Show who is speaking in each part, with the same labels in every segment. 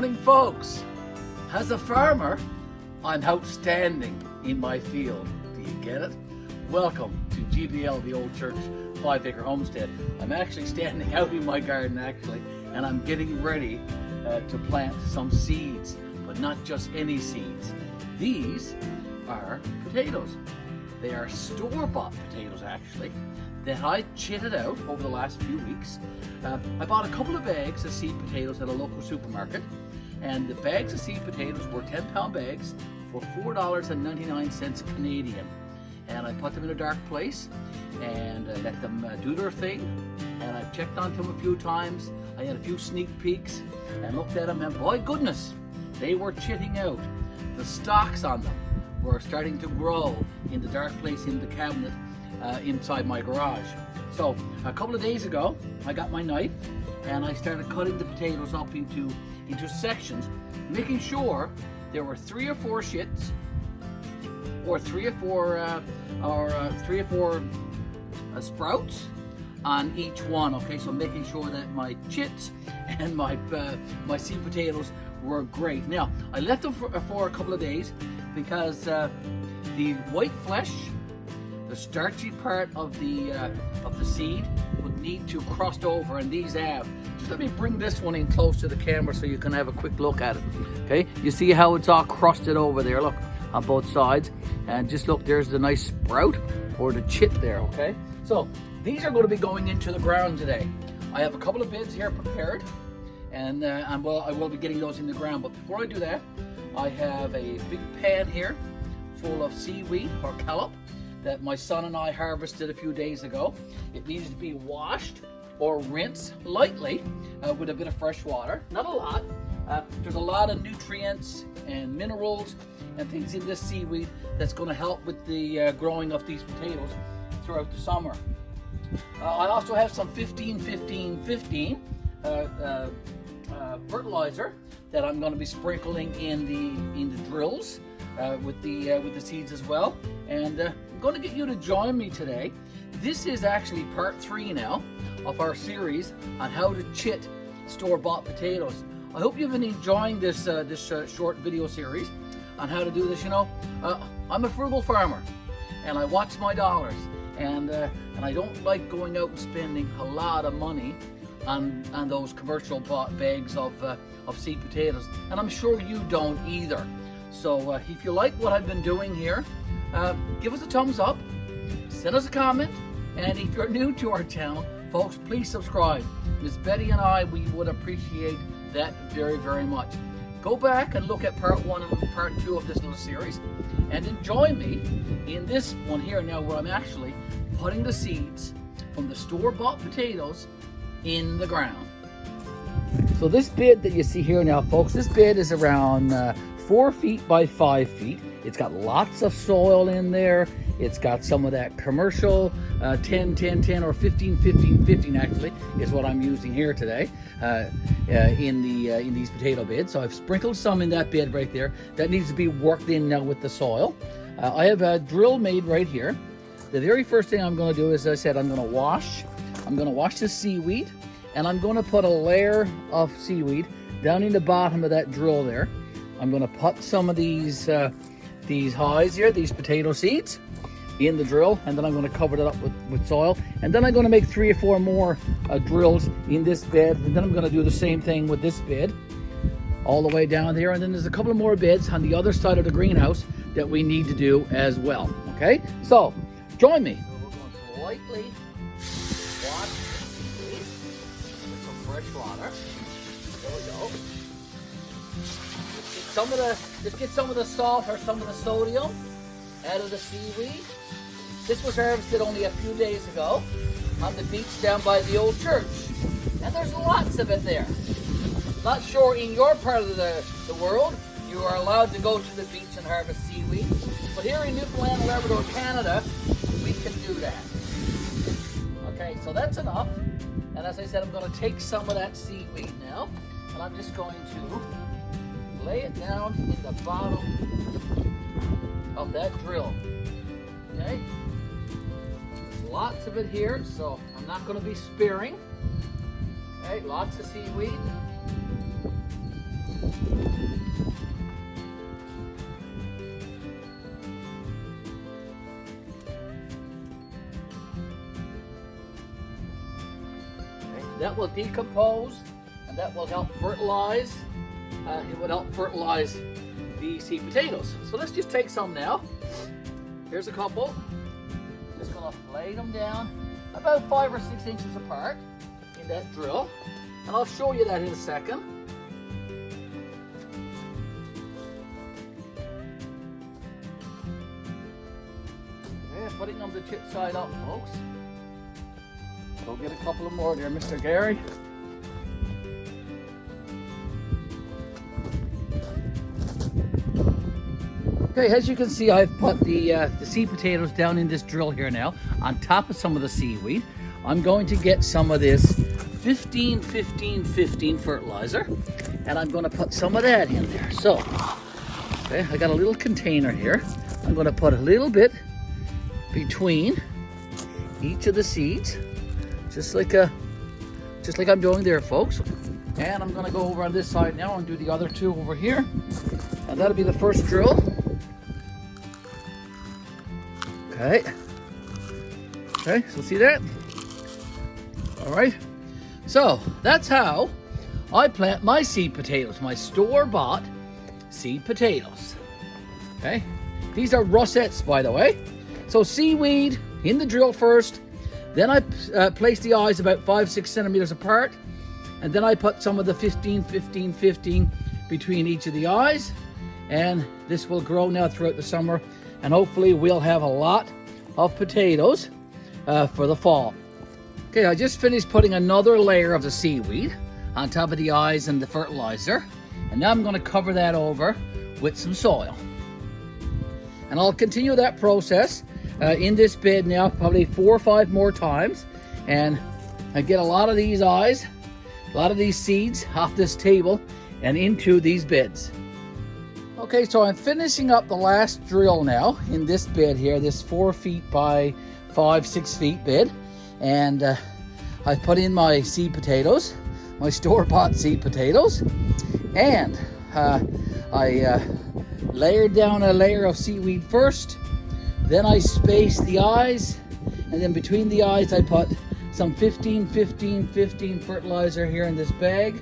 Speaker 1: morning, folks. As a farmer, I'm outstanding in my field. Do you get it? Welcome to GBL, the Old Church 5-acre homestead. I'm actually standing out in my garden and I'm getting ready to plant some seeds, but not just any seeds. These are potatoes. They are store-bought potatoes actually, that I chitted out over the last few weeks. I bought a couple of bags of seed potatoes at a local supermarket, and the bags of seed potatoes were 10-pound bags for $4.99 Canadian. And I put them in a dark place and let them do their thing. And I've checked on them a few times. I had a few sneak peeks and looked at them, and boy goodness, they were chitting out. The stalks on them were starting to grow in the dark place in the cabinet inside my garage. So a couple of days ago, I got my knife and I started cutting the potatoes up into sections, making sure there were 3 or 4 shits, or 3 or 4 sprouts on each one. Okay, so making sure that my chits and my seed potatoes were great. Now I left them for a couple of days because the white flesh, the starchy part of the seed, would need to crust over, and these have. Just let me bring this one in close to the camera so you can have a quick look at it. Okay, you see how it's all crusted over there, look, on both sides, and just look, there's the nice sprout or the chit there. Okay, so these are going to be going into the ground today. I have a couple of beds here prepared, and I will be getting those in the ground. But before I do that, I have a big pan here full of seaweed or scallop that my son and I harvested a few days ago. It needs to be washed or rinsed lightly with a bit of fresh water, not a lot. There's a lot of nutrients and minerals and things in this seaweed that's going to help with the growing of these potatoes throughout the summer. I also have some 15-15-15 fertilizer that I'm going to be sprinkling in the drills with the seeds as well. And I'm going to get you to join me today. This is actually part 3 now of our series on how to chit store-bought potatoes. I hope you've been enjoying this short video series on how to do this. You know, I'm a frugal farmer, and I watch my dollars, and I don't like going out and spending a lot of money on those commercial bought bags of seed potatoes, and I'm sure you don't either. So if you like what I've been doing here, give us a thumbs up, send us a comment, and if you're new to our channel, folks, please subscribe. Miss Betty and I, we would appreciate that very, very much. Go back and look at part 1 and part 2 of this little series, and then join me in this one here now, where I'm actually putting the seeds from the store-bought potatoes in the ground. So this bed that you see here now, folks, this bed is around 4 feet by 5 feet. It's got lots of soil in there. It's got some of that commercial 10-10-10 or 15-15-15 actually is what I'm using here today in these potato beds. So I've sprinkled some in that bed right there. That needs to be worked in now with the soil. I have a drill made right here. The very first thing I'm going to do is, as I said, I'm going to wash the seaweed, and I'm going to put a layer of seaweed down in the bottom of that drill there. I'm going to put some of these hides here, these potato seeds, in the drill, and then I'm going to cover it up with soil, and then I'm going to make 3 or 4 more drills in this bed, and then I'm going to do the same thing with this bed all the way down there, and then there's a couple of more beds on the other side of the greenhouse that we need to do as well. Okay, so join me. So we're going to lightly wash the seaweed with some fresh water. There we go. Just get some of the salt or some of the sodium out of the seaweed. This was harvested only a few days ago on the beach down by the old church, and there's lots of it there. Not sure in your part of the world you are allowed to go to the beach and harvest seaweed, but here in Newfoundland, Labrador, Canada, we can do that. Okay, so that's enough, and as I said, I'm going to take some of that seaweed now, and I'm just going to lay it down in the bottom of that drill. Okay, there's lots of it here, so I'm not going to be sparing. Okay, lots of seaweed. that will decompose and that will help fertilize. It will help fertilize the seed potatoes. So let's just take some now. Here's a couple. Just gonna lay them down about 5 or 6 inches apart in that drill. And I'll show you that in a second. Okay, putting them the chip side up, folks. Go get a couple of more there, Mr. Garry. Okay, as you can see, I've put the seed potatoes down in this drill here now on top of some of the seaweed. I'm going to get some of this 15-15-15 fertilizer, and I'm going to put some of that in there. So, okay, I got a little container here. I'm going to put a little bit between each of the seeds, just like I'm doing there, folks. And I'm going to go over on this side now and do the other two over here. And that'll be the first drill. Okay. Okay, so see that? All right. So that's how I plant my seed potatoes, my store-bought seed potatoes. Okay. These are rosettes, by the way. So seaweed in the drill first. Then I place the eyes about 5-6 centimeters apart. And then I put some of the 15-15-15 between each of the eyes. And this will grow now throughout the summer. And hopefully we'll have a lot of potatoes for the fall. Okay, I just finished putting another layer of the seaweed on top of the eyes and the fertilizer. And now I'm going to cover that over with some soil. And I'll continue that process in this bed now, probably 4 or 5 more times. And I get a lot of these eyes, a lot of these seeds off this table and into these beds. Okay, so I'm finishing up the last drill now in this bed here, this 4 feet by 5-6 feet bed. And I put in my seed potatoes, my store-bought seed potatoes. And I layered down a layer of seaweed first. Then I spaced the eyes. And then between the eyes, I put some 15-15-15 fertilizer here in this bag.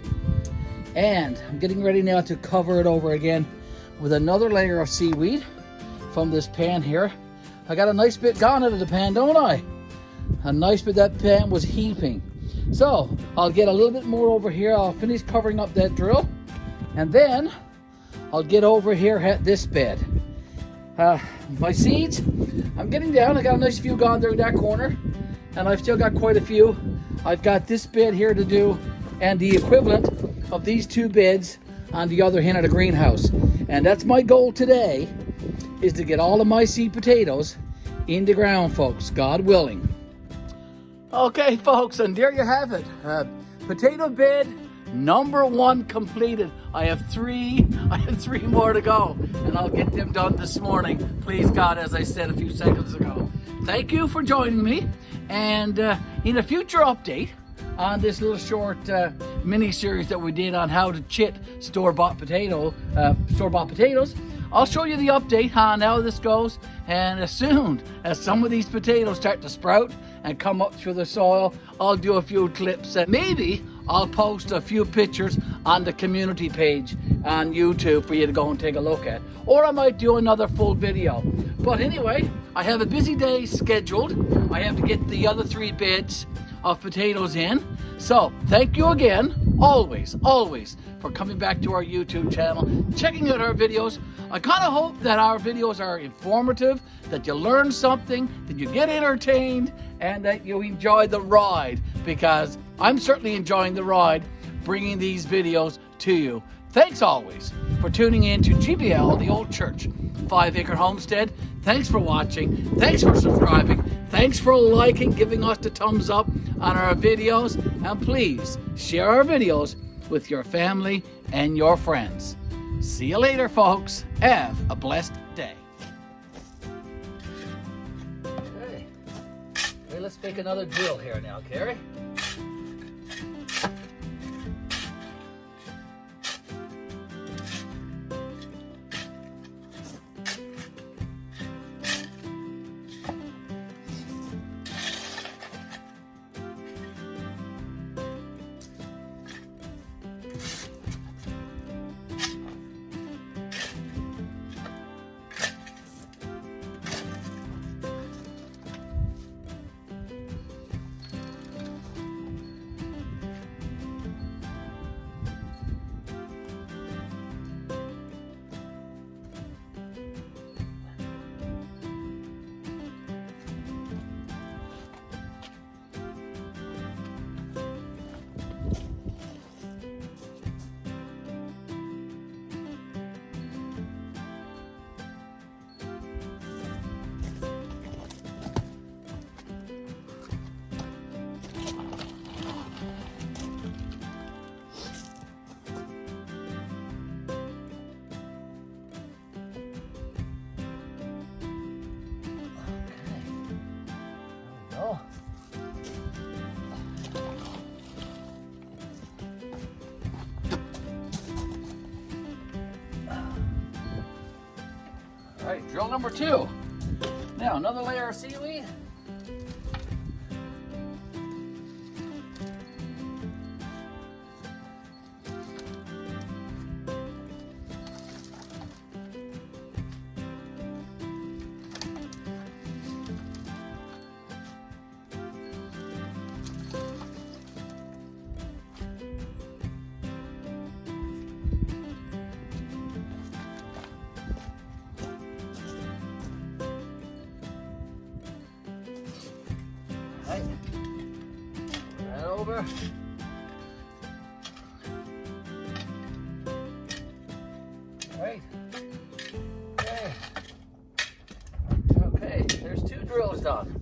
Speaker 1: And I'm getting ready now to cover it over again with another layer of seaweed from this pan here. I got a nice bit gone out of the pan, don't I? A nice bit, that pan was heaping. So I'll get a little bit more over here. I'll finish covering up that drill. And then I'll get over here at this bed. My seeds, I'm getting down. I got a nice few gone there in that corner. And I've still got quite a few. I've got this bed here to do and the equivalent of these 2 beds on the other end of the greenhouse. And that's my goal today, is to get all of my seed potatoes in the ground, folks, God willing. Okay, folks, and there you have it. Potato bed number 1 completed. I have 3 more to go, and I'll get them done this morning. Please God, as I said a few seconds ago. Thank you for joining me. And in a future update on this little short mini series that we did on how to chit store-bought potatoes, I'll show you the update on how this goes. And as soon as some of these potatoes start to sprout and come up through the soil, I'll do a few clips and maybe I'll post a few pictures on the community page on YouTube for you to go and take a look at. Or I might do another full video. But anyway, I have a busy day scheduled. I have to get the other 3 beds of potatoes in. So thank you again, always for coming back to our YouTube channel, checking out our videos. I kind of hope that our videos are informative, that you learn something, that you get entertained, and that you enjoy the ride, because I'm certainly enjoying the ride bringing these videos to you. Thanks always for tuning in to GBL, the Old Church, 5 Acre Homestead. Thanks for watching. Thanks for subscribing. Thanks for liking, giving us the thumbs up on our videos. And please share our videos with your family and your friends. See you later, folks. Have a blessed day. Okay, let's make another drill here now, Garry. right, drill number 2. Now another layer of seaweed. Right. Put that over. Right. Okay. Okay, there's 2 drills done.